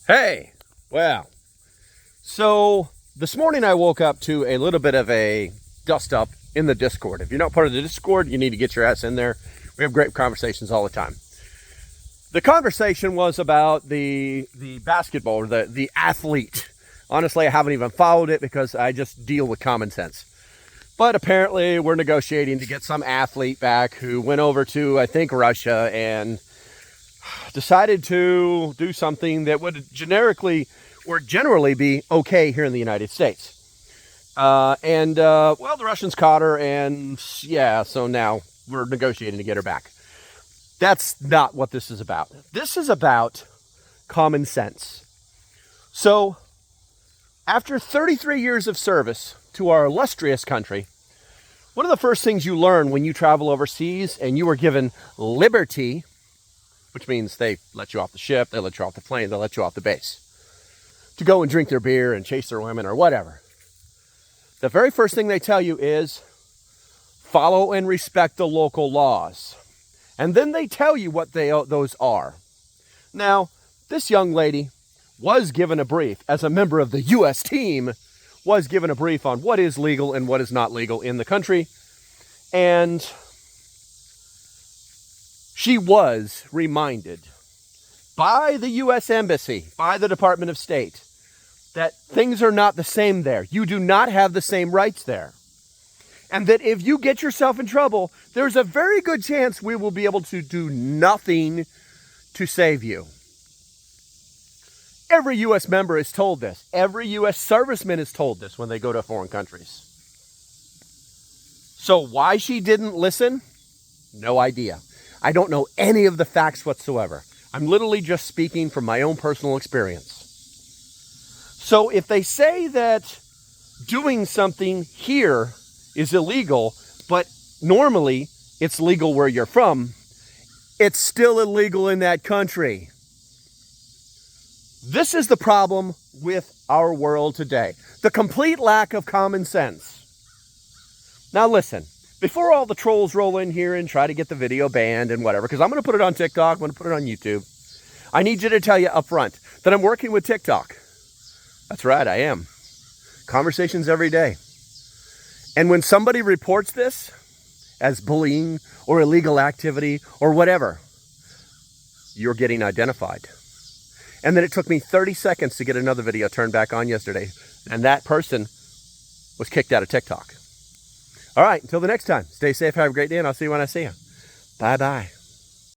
Hey, well, so this morning I woke up to a little bit of a dust up in the Discord. If you're not part of the Discord, you need to get your ass in there. We have great conversations all the time. The conversation was about the basketball, or the athlete. Honestly, I haven't even followed it because I just deal with common sense. But apparently we're negotiating to get some athlete back who went over to, I think, Russia and decided to do something that would generally be okay here in the United States. Well, the Russians caught her, and yeah, so now we're negotiating to get her back. That's not what this is about. This is about common sense. So, after 33 years of service to our illustrious country, one of the first things you learn when you travel overseas and you are given liberty, which means they let you off the ship, they let you off the plane, they let you off the base, to go and drink their beer and chase their women or whatever. The very first thing they tell you is follow and respect the local laws. And then they tell you what those are. Now, this young lady was given a brief, as a member of the U.S. team, was given a brief on what is legal and what is not legal in the country. And she was reminded by the U.S. Embassy, by the Department of State, that things are not the same there. You do not have the same rights there. And that if you get yourself in trouble, there's a very good chance we will be able to do nothing to save you. Every U.S. member is told this. Every U.S. serviceman is told this when they go to foreign countries. So why she didn't listen? No idea. I don't know any of the facts whatsoever. I'm literally just speaking from my own personal experience. So if they say that doing something here is illegal, but normally it's legal where you're from, it's still illegal in that country. This is the problem with our world today. The complete lack of common sense. Now listen, before all the trolls roll in here and try to get the video banned and whatever, because I'm going to put it on TikTok, I'm going to put it on YouTube, I need you to tell you up front that I'm working with TikTok. That's right, I am. Conversations every day. And when somebody reports this as bullying or illegal activity or whatever, you're getting identified. And then it took me 30 seconds to get another video turned back on yesterday. And that person was kicked out of TikTok. All right, until the next time, stay safe, have a great day, and I'll see you when I see you. Bye-bye.